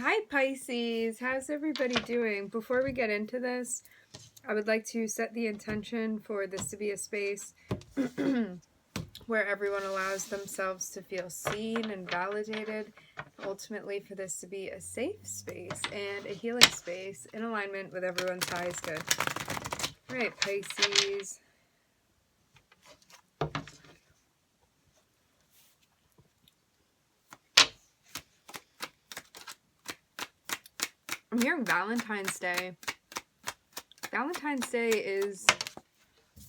Hi Pisces, how's everybody doing? Before we get into this, I would like to set the intention for this to be a space where everyone allows themselves to feel seen and validated. Ultimately, for this to be a safe space and a healing space in alignment with everyone's highest good. All right, Pisces. I'm hearing Valentine's Day. Valentine's Day is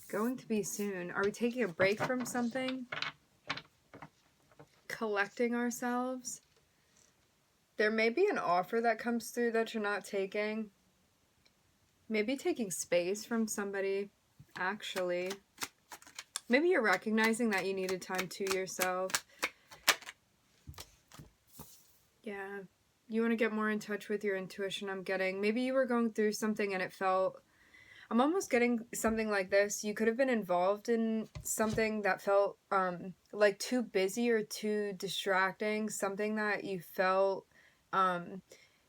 going to be soon. Are we taking a break from something? Collecting ourselves? There may be an offer that comes through that you're not taking. Maybe taking space from somebody, actually. Maybe you're recognizing that you needed time to yourself. Yeah. You want to get more in touch with your intuition, I'm getting. Maybe you were going through something and it felt... I'm almost getting something like this. You could have been involved in something that felt like too busy or too distracting. Something that you felt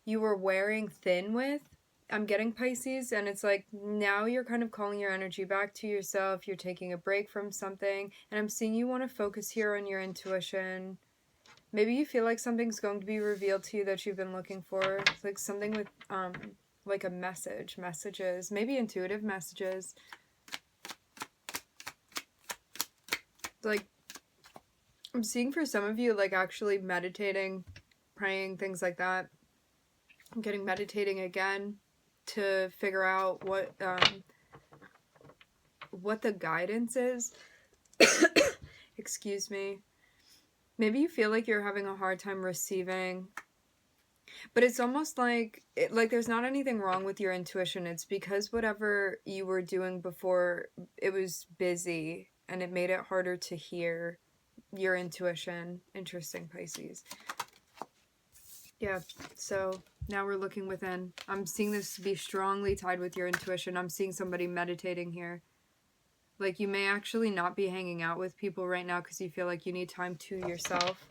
you were wearing thin with. I'm getting Pisces, and it's like now you're kind of calling your energy back to yourself. You're taking a break from something, and I'm seeing you want to focus here on your intuition. Maybe you feel like something's going to be revealed to you that you've been looking for. It's like something with like a messages, maybe intuitive messages. Like, I'm seeing for some of you, like, actually meditating, praying, things like that. I'm getting meditating again to figure out what the guidance is. Excuse me. Maybe you feel like you're having a hard time receiving, but it's almost like there's not anything wrong with your intuition. It's because whatever you were doing before, it was busy and it made it harder to hear your intuition. Interesting, Pisces. Yeah, so now we're looking within. I'm seeing this be strongly tied with your intuition. I'm seeing somebody meditating here. Like, you may actually not be hanging out with people right now because you feel like you need time to yourself.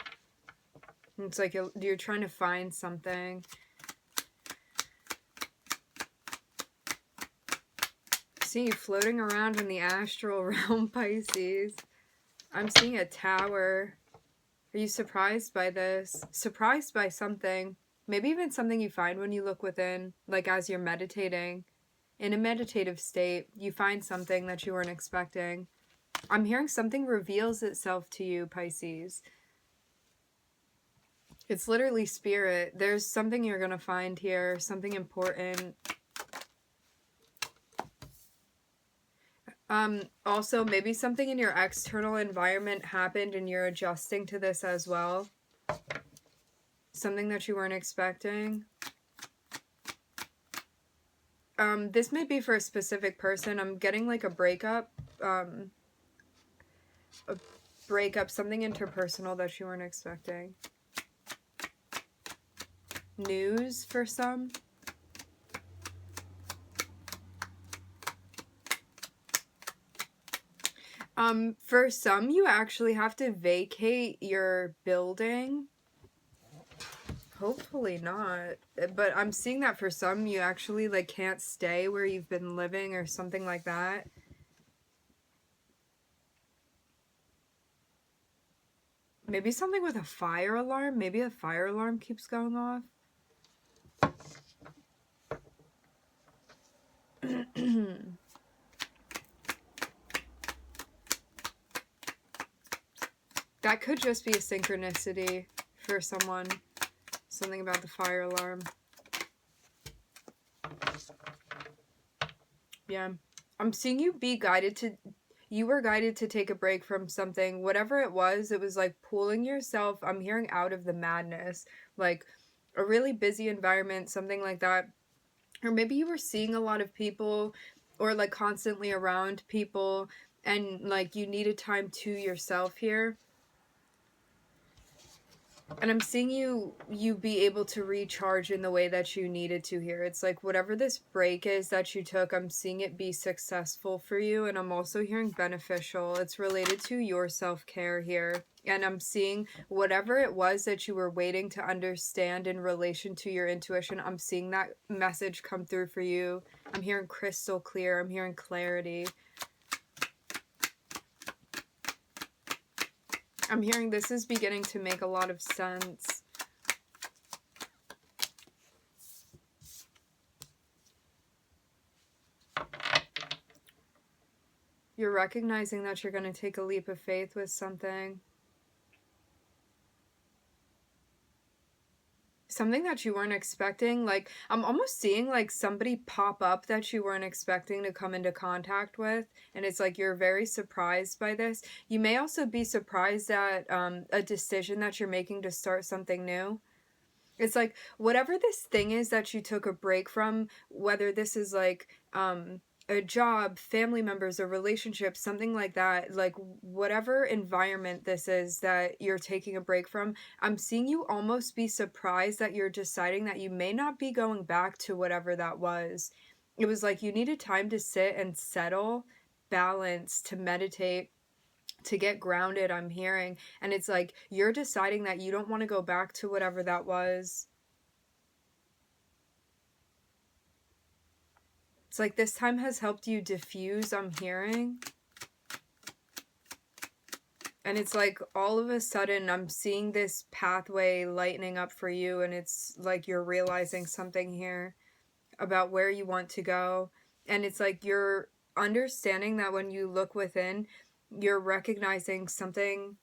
It's like you're trying to find something. Seeing you floating around in the astral realm, Pisces. I'm seeing a tower. Are you surprised by this? Surprised by something. Maybe even something you find when you look within, like as you're meditating. In a meditative state, you find something that you weren't expecting. I'm hearing something reveals itself to you, Pisces. It's literally spirit. There's something you're going to find here, something important. Also, maybe something in your external environment happened and you're adjusting to this as well. Something that you weren't expecting. This may be for a specific person. I'm getting like a breakup. Something interpersonal that you weren't expecting. News for some. For some, you actually have to vacate your building. Hopefully not. But I'm seeing that for some, you actually like can't stay where you've been living or something like that. Maybe something with a fire alarm. Maybe a fire alarm keeps going off. That could just be a synchronicity for someone. Something about the fire alarm. Yeah. I'm seeing you be guided to... You were guided to take a break from something. Whatever it was like pulling yourself, I'm hearing, out of the madness. Like a really busy environment, something like that. Or maybe you were seeing a lot of people or like constantly around people and like you needed time to yourself here. And I'm seeing you be able to recharge in the way that you needed to here. It's like whatever this break is that you took, I'm seeing it be successful for you. And I'm also hearing beneficial. It's related to your self-care here. And I'm seeing whatever it was that you were waiting to understand in relation to your intuition, I'm seeing that message come through for you. I'm hearing crystal clear. I'm hearing clarity. I'm hearing this is beginning to make a lot of sense. You're recognizing that you're going to take a leap of faith with something. Something that you weren't expecting. Like, I'm almost seeing like somebody pop up that you weren't expecting to come into contact with, and it's like you're very surprised by this. You may also be surprised at a decision that you're making to start something new. It's like whatever this thing is that you took a break from, whether this is like a job, family members, a relationship, something like that, like whatever environment this is that you're taking a break from, I'm seeing you almost be surprised that you're deciding that you may not be going back to whatever that was. It was like you needed time to sit and settle, balance, to meditate, to get grounded, I'm hearing. And it's like you're deciding that you don't want to go back to whatever that was. It's like this time has helped you diffuse, I'm hearing. And it's like all of a sudden I'm seeing this pathway lightening up for you, and it's like you're realizing something here about where you want to go. And it's like you're understanding that when you look within, you're recognizing something.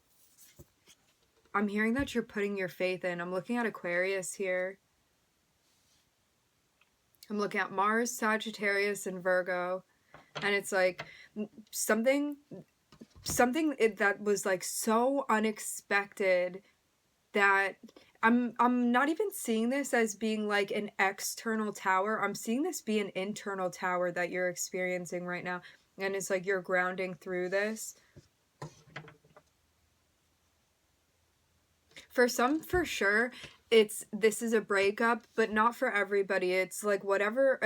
I'm hearing that you're putting your faith in. I'm looking at Aquarius here. I'm looking at Mars, Sagittarius, and Virgo. And it's like something that was like so unexpected that I'm not even seeing this as being like an external tower. I'm seeing this be an internal tower that you're experiencing right now. And it's like you're grounding through this. For some, for sure, this is a breakup, but not for everybody. It's like whatever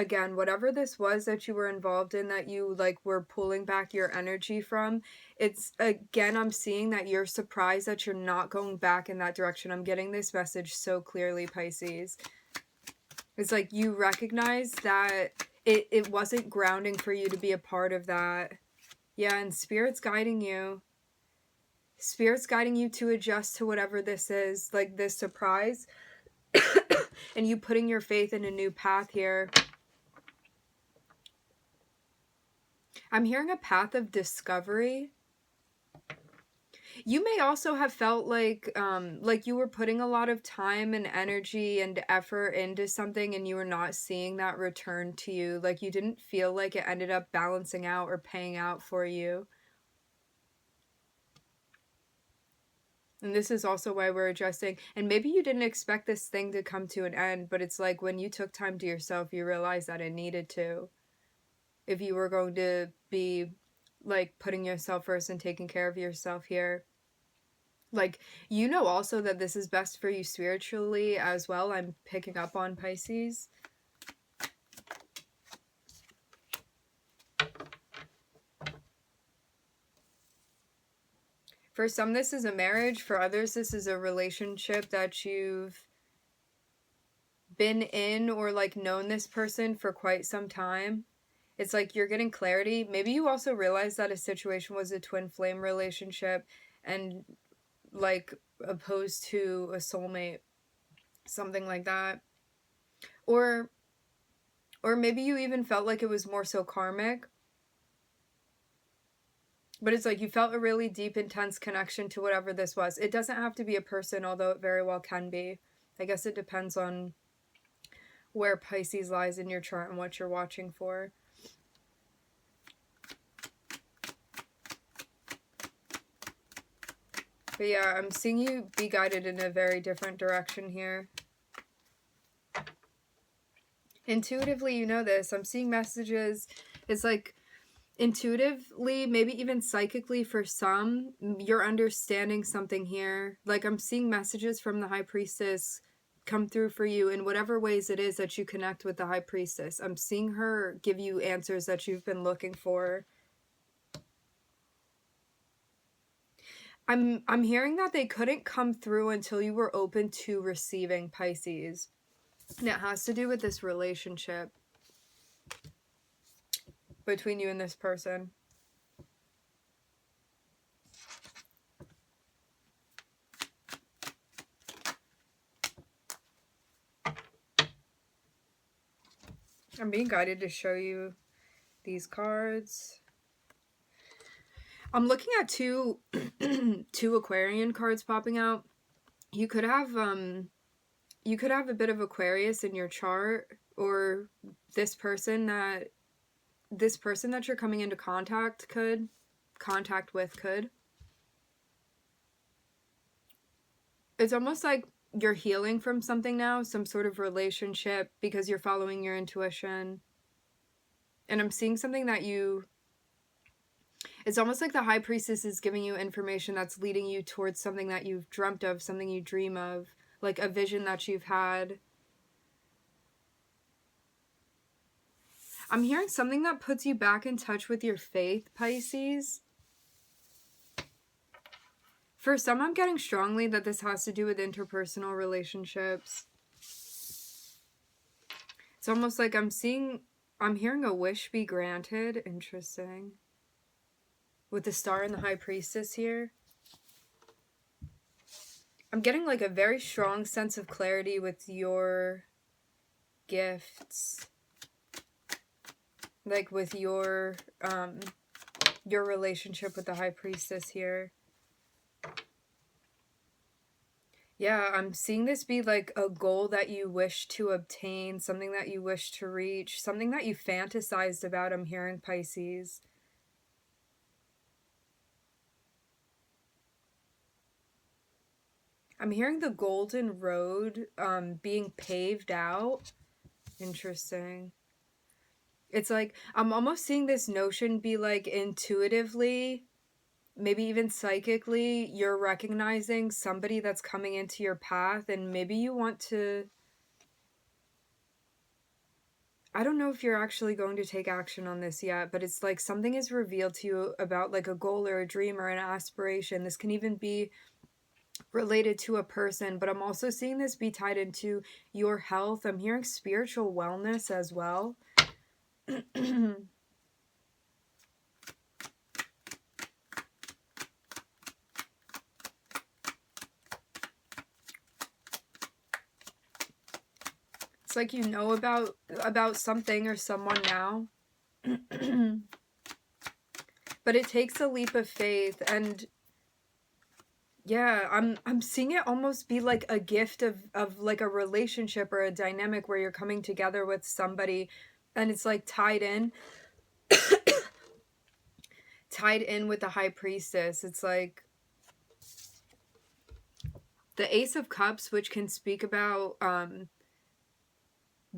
this was that you were involved in, that you like were pulling back your energy from, it's again, I'm seeing that you're surprised that you're not going back in that direction. I'm getting this message so clearly, Pisces. It's like you recognize that it wasn't grounding for you to be a part of that. Yeah, and Spirit's guiding you. Spirit's guiding you to adjust to whatever this is, like this surprise, and you putting your faith in a new path here. I'm hearing a path of discovery. You may also have felt like you were putting a lot of time and energy and effort into something, and you were not seeing that return to you. Like you didn't feel like it ended up balancing out or paying out for you. And this is also why we're adjusting. And maybe you didn't expect this thing to come to an end, but it's like when you took time to yourself, you realized that it needed to. If you were going to be like putting yourself first and taking care of yourself here. Like, you know also that this is best for you spiritually as well. I'm picking up on, Pisces. For some, this is a marriage. For others, this is a relationship that you've been in or like known this person for quite some time. It's like you're getting clarity. Maybe you also realize that a situation was a twin flame relationship and like opposed to a soulmate, something like that. Or maybe you even felt like it was more so karmic. But it's like you felt a really deep, intense connection to whatever this was. It doesn't have to be a person, although it very well can be. I guess it depends on where Pisces lies in your chart and what you're watching for. But yeah, I'm seeing you be guided in a very different direction here. Intuitively, you know this. I'm seeing messages. It's like intuitively, maybe even psychically for some, you're understanding something here. Like I'm seeing messages from the High Priestess come through for you in whatever ways it is that you connect with the High Priestess. I'm seeing her give you answers that you've been looking for. I'm hearing that they couldn't come through until you were open to receiving, Pisces. And it has to do with this relationship between you and this person. I'm being guided to show you these cards. I'm looking at two Aquarian cards popping out. You could have a bit of Aquarius in your chart, or this person that you're coming into contact with could. It's almost like you're healing from something now, some sort of relationship, because you're following your intuition. And I'm seeing something that it's almost like the High Priestess is giving you information that's leading you towards something that you've dreamt of, something you dream of, like a vision that you've had. I'm hearing something that puts you back in touch with your faith, Pisces. For some, I'm getting strongly that this has to do with interpersonal relationships. It's almost like I'm hearing a wish be granted. Interesting. With the Star and the High Priestess here. I'm getting like a very strong sense of clarity with your gifts. Like with your relationship with the High Priestess here. Yeah, I'm seeing this be like a goal that you wish to obtain, something that you wish to reach, something that you fantasized about, I'm hearing, Pisces. I'm hearing the golden road being paved out. Interesting. It's like, I'm almost seeing this notion be like intuitively, maybe even psychically, you're recognizing somebody that's coming into your path, and maybe you want to... I don't know if you're actually going to take action on this yet, but it's like something is revealed to you about like a goal or a dream or an aspiration. This can even be related to a person, but I'm also seeing this be tied into your health. I'm hearing spiritual wellness as well. It's like you know about something or someone now. But it takes a leap of faith, and yeah, I'm seeing it almost be like a gift of like a relationship or a dynamic where you're coming together with somebody, and it's like tied in with the High Priestess. It's like the Ace of Cups, which can speak about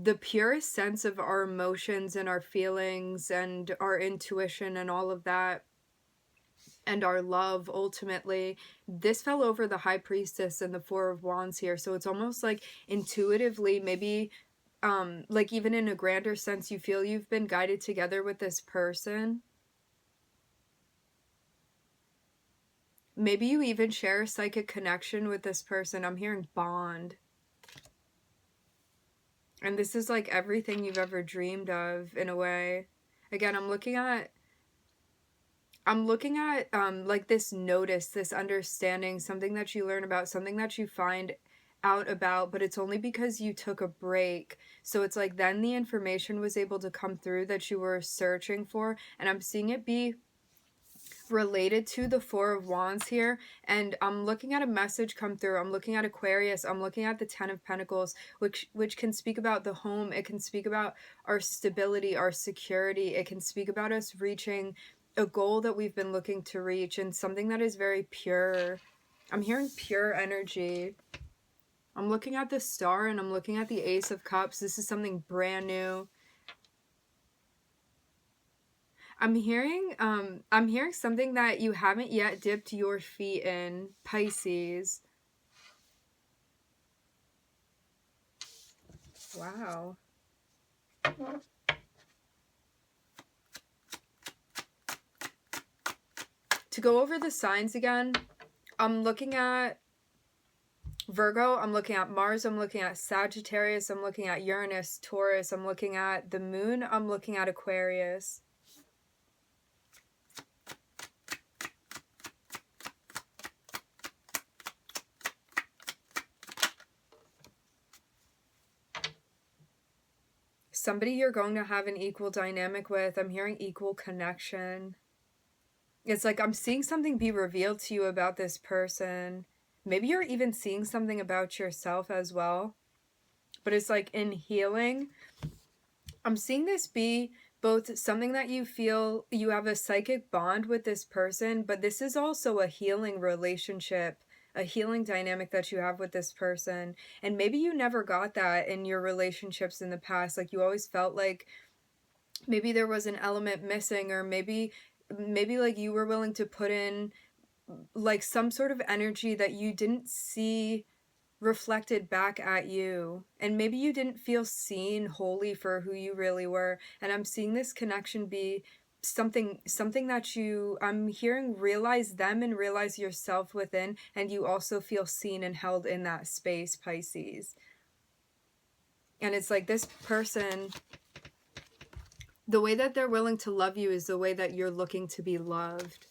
the purest sense of our emotions and our feelings and our intuition and all of that, and our love. Ultimately, this fell over the High Priestess and the Four of Wands here, so it's almost like intuitively, maybe like even in a grander sense, you feel you've been guided together with this person. Maybe you even share a psychic connection with this person. I'm hearing bond. And this is like everything you've ever dreamed of, in a way. Again, I'm looking at like this notice, this understanding, something that you learn about, something that you find out about, but it's only because you took a break. So it's like then the information was able to come through that you were searching for, and I'm seeing it be related to the Four of Wands here, and I'm looking at a message come through. I'm looking at Aquarius. I'm looking at the Ten of Pentacles, which can speak about the home. It can speak about our stability, our security. It can speak about us reaching a goal that we've been looking to reach, and something that is very pure. I'm hearing pure energy. I'm looking at the Star, and I'm looking at the Ace of Cups. This is something brand new. I'm hearing something that you haven't yet dipped your feet in, Pisces. Wow. To go over the signs again, I'm looking at Virgo, I'm looking at Mars, I'm looking at Sagittarius, I'm looking at Uranus, Taurus, I'm looking at the Moon, I'm looking at Aquarius. Somebody you're going to have an equal dynamic with. I'm hearing equal connection. It's like I'm seeing something be revealed to you about this person. Maybe you're even seeing something about yourself as well. But it's like in healing, I'm seeing this be both something that you feel you have a psychic bond with this person, but this is also a healing relationship, a healing dynamic that you have with this person. And maybe you never got that in your relationships in the past. Like you always felt like maybe there was an element missing, or maybe like you were willing to put in like some sort of energy that you didn't see reflected back at you, and maybe you didn't feel seen wholly for who you really were. And I'm seeing this connection be something that I'm hearing realize them and realize yourself within, and you also feel seen and held in that space, Pisces. And it's like this person, the way that they're willing to love you is the way that you're looking to be loved.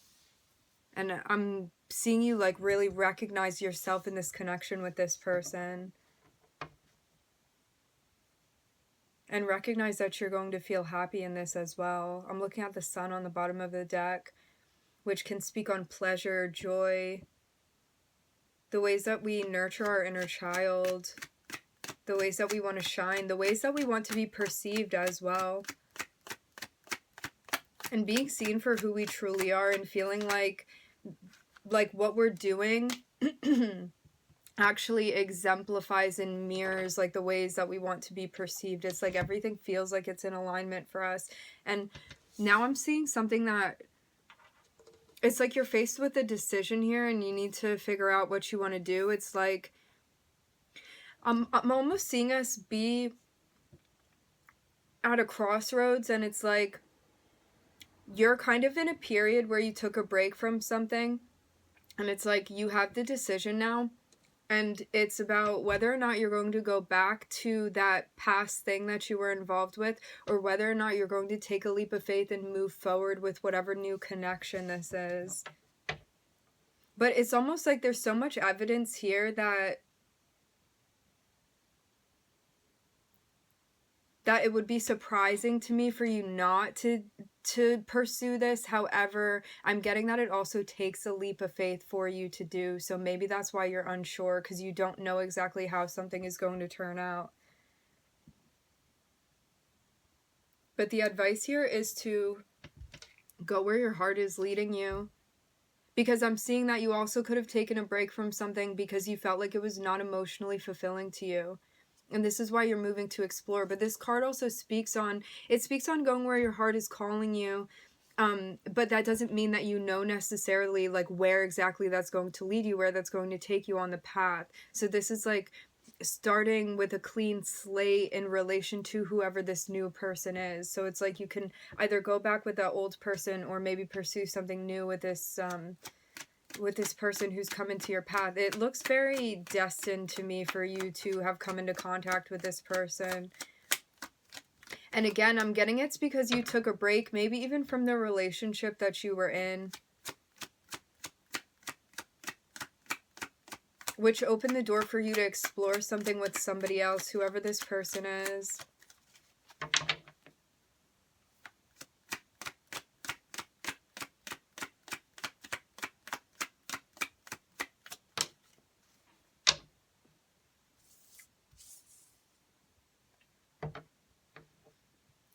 And I'm seeing you like really recognize yourself in this connection with this person. And recognize that you're going to feel happy in this as well. I'm looking at the sun on the bottom of the deck, which can speak on pleasure, joy, the ways that we nurture our inner child, the ways that we want to shine, the ways that we want to be perceived as well. And being seen for who we truly are, and feeling like what we're doing actually exemplifies and mirrors like the ways that we want to be perceived. It's like everything feels like it's in alignment for us. And now I'm seeing something that it's like you're faced with a decision here, and you need to figure out what you want to do. It's like I'm almost seeing us be at a crossroads, and it's like you're kind of in a period where you took a break from something, and it's like you have the decision now, and it's about whether or not you're going to go back to that past thing that you were involved with, or whether or not you're going to take a leap of faith and move forward with whatever new connection this is. But it's almost like there's so much evidence here that it would be surprising to me for you not to pursue this. However, I'm getting that it also takes a leap of faith for you to do. So maybe that's why you're unsure, because you don't know exactly how something is going to turn out. But the advice here is to go where your heart is leading you. Because I'm seeing that you also could have taken a break from something because you felt like it was not emotionally fulfilling to you. And this is why you're moving to explore. But this card also speaks on going where your heart is calling you. But that doesn't mean that you know necessarily like where exactly that's going to lead you, where that's going to take you on the path. So this is like starting with a clean slate in relation to whoever this new person is. So it's like you can either go back with that old person, or maybe pursue something new with this person who's come into your path. It looks very destined to me for you to have come into contact with this person. And again, I'm getting it's because you took a break, maybe even from the relationship that you were in, which opened the door for you to explore something with somebody else, whoever this person is.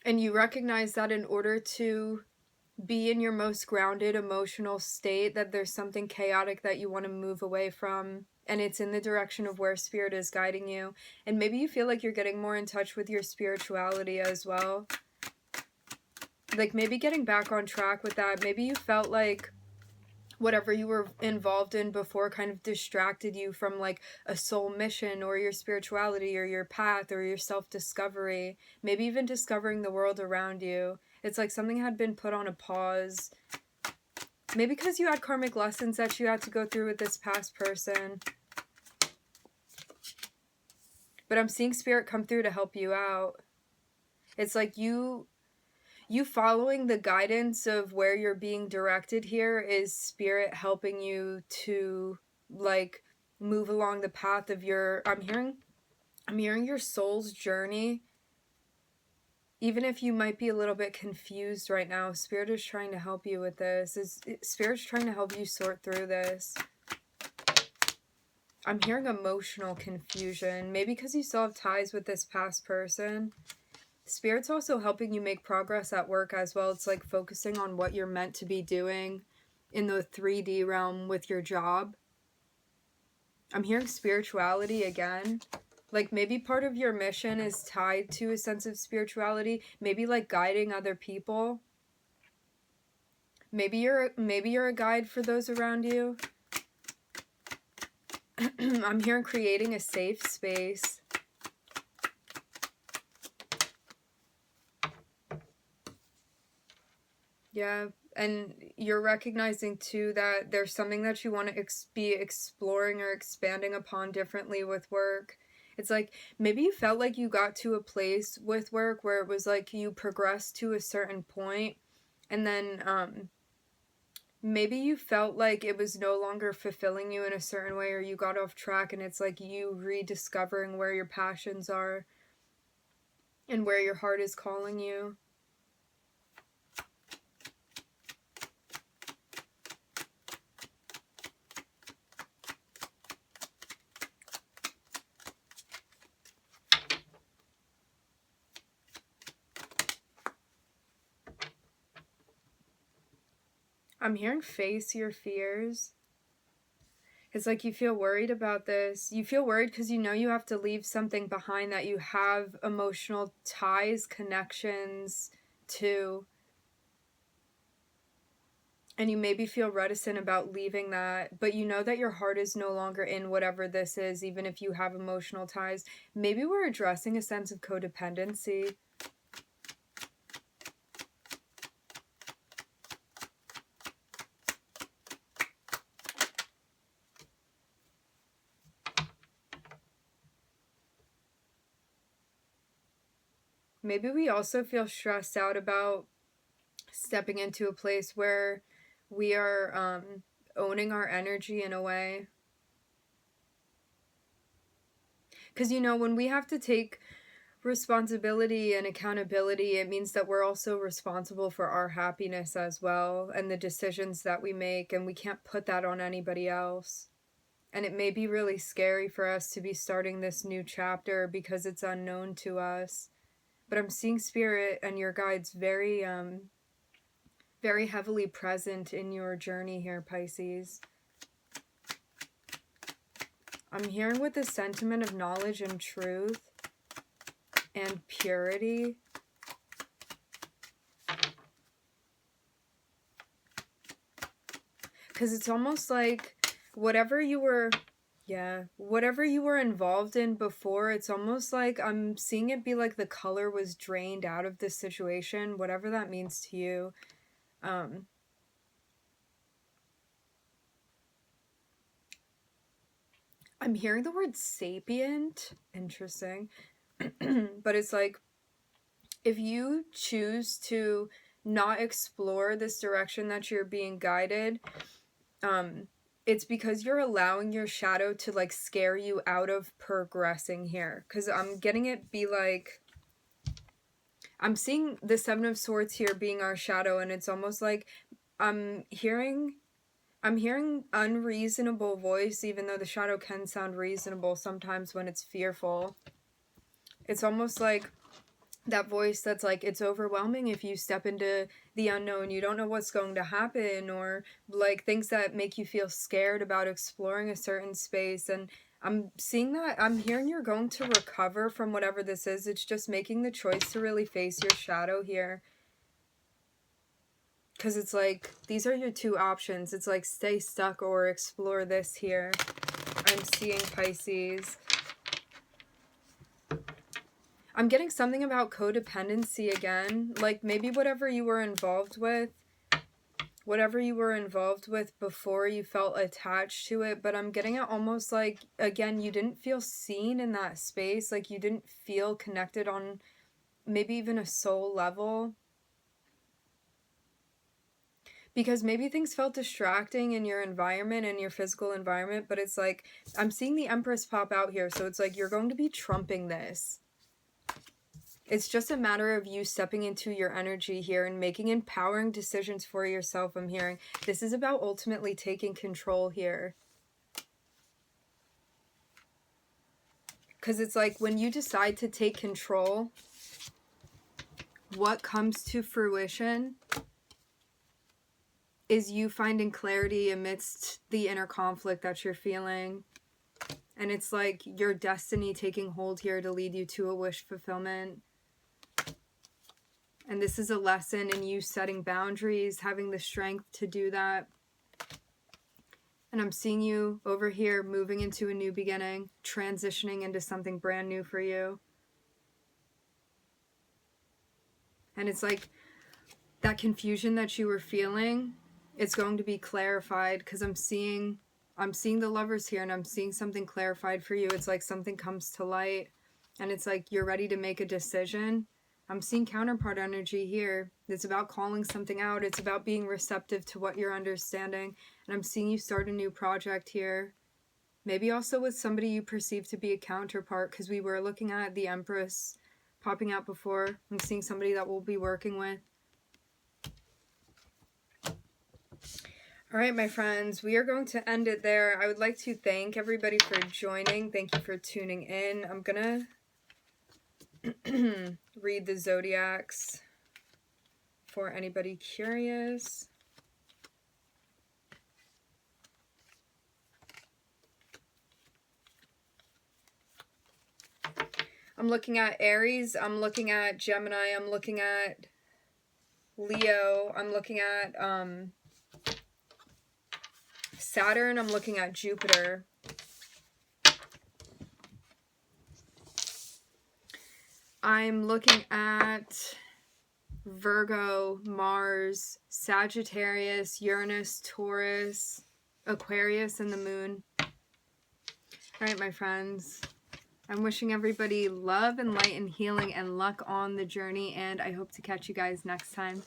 And you recognize that in order to be in your most grounded emotional state, that there's something chaotic that you want to move away from, and it's in the direction of where spirit is guiding you. And maybe you feel like you're getting more in touch with your spirituality as well. Like maybe getting back on track with that. Maybe you felt like whatever you were involved in before kind of distracted you from like a soul mission, or your spirituality, or your path, or your self-discovery, maybe even discovering the world around you. It's like something had been put on a pause, Maybe because you had karmic lessons that you had to go through with this past person. But I'm seeing spirit come through to help you out. It's like you following the guidance of where you're being directed here is spirit helping you to like move along the path of your, I'm hearing your soul's journey. Even if you might be a little bit confused right now, spirit is trying to help you with this. Spirit's trying to help you sort through this. I'm hearing emotional confusion. Maybe because you still have ties with this past person. Spirit's also helping you make progress at work as well. It's like focusing on what you're meant to be doing in the 3D realm with your job. I'm hearing spirituality again. Like maybe part of your mission is tied to a sense of spirituality. Maybe like guiding other people. Maybe you're a guide for those around you. I'm hearing creating a safe space. Yeah, and you're recognizing too that there's something that you want to be exploring or expanding upon differently with work. It's like maybe you felt like you got to a place with work where it was like you progressed to a certain point, and then maybe you felt like it was no longer fulfilling you in a certain way, or you got off track, and it's like you rediscovering where your passions are and where your heart is calling you. I'm hearing face your fears. It's like you feel worried about this. You feel worried because you know you have to leave something behind that you have emotional ties, connections to. And you maybe feel reticent about leaving that, but you know that your heart is no longer in whatever this is, even if you have emotional ties. Maybe we're addressing a sense of codependency. Maybe we also feel stressed out about stepping into a place where we are owning our energy in a way. Because, you know, when we have to take responsibility and accountability, it means that we're also responsible for our happiness as well and the decisions that we make, and we can't put that on anybody else. And it may be really scary for us to be starting this new chapter because it's unknown to us. But I'm seeing spirit and your guides very heavily present in your journey here, Pisces. I'm hearing with the sentiment of knowledge and truth and purity. Because it's almost like whatever you were involved in before, it's almost like I'm seeing it be like the color was drained out of this situation, whatever that means to you. I'm hearing the word sapient. Interesting. But it's like, if you choose to not explore this direction that you're being guided, it's because you're allowing your shadow to like scare you out of progressing here. Because I'm getting it be like, I'm seeing the Seven of Swords here being our shadow, and it's almost like I'm hearing unreasonable voice, even though the shadow can sound reasonable sometimes when it's fearful. It's almost like that voice that's like, it's overwhelming if you step into the unknown. You don't know what's going to happen, or like things that make you feel scared about exploring a certain space. And I'm seeing that, I'm hearing you're going to recover from whatever this is. It's just making the choice to really face your shadow here. Because it's like, these are your two options. It's like stay stuck or explore this here. I'm seeing, Pisces. I'm getting something about codependency again. Like maybe whatever you were involved with whatever you were involved with before, you felt attached to it, but I'm getting it almost like, again, you didn't feel seen in that space, like you didn't feel connected on maybe even a soul level. Because maybe things felt distracting in your environment, in your physical environment, but it's like, I'm seeing the Empress pop out here, so it's like you're going to be trumping this. It's just a matter of you stepping into your energy here and making empowering decisions for yourself, I'm hearing. This is about ultimately taking control here. Because it's like when you decide to take control, what comes to fruition is you finding clarity amidst the inner conflict that you're feeling. And it's like your destiny taking hold here to lead you to a wish fulfillment. And this is a lesson in you setting boundaries, having the strength to do that. And I'm seeing you over here moving into a new beginning, transitioning into something brand new for you. And it's like that confusion that you were feeling, it's going to be clarified, because I'm seeing the Lovers here, and I'm seeing something clarified for you. It's like something comes to light, and it's like you're ready to make a decision. I'm seeing counterpart energy here. It's about calling something out. It's about being receptive to what you're understanding. And I'm seeing you start a new project here. Maybe also with somebody you perceive to be a counterpart, because we were looking at the Empress popping out before. I'm seeing somebody that we'll be working with. All right, my friends, we are going to end it there. I would like to thank everybody for joining. Thank you for tuning in. I'm going to read the zodiacs for anybody curious. I'm looking at Aries, I'm looking at Gemini, I'm looking at Leo, I'm looking at Saturn, I'm looking at Jupiter. I'm looking at Virgo, Mars, Sagittarius, Uranus, Taurus, Aquarius, and the Moon. All right, my friends. I'm wishing everybody love and light and healing and luck on the journey, and I hope to catch you guys next time.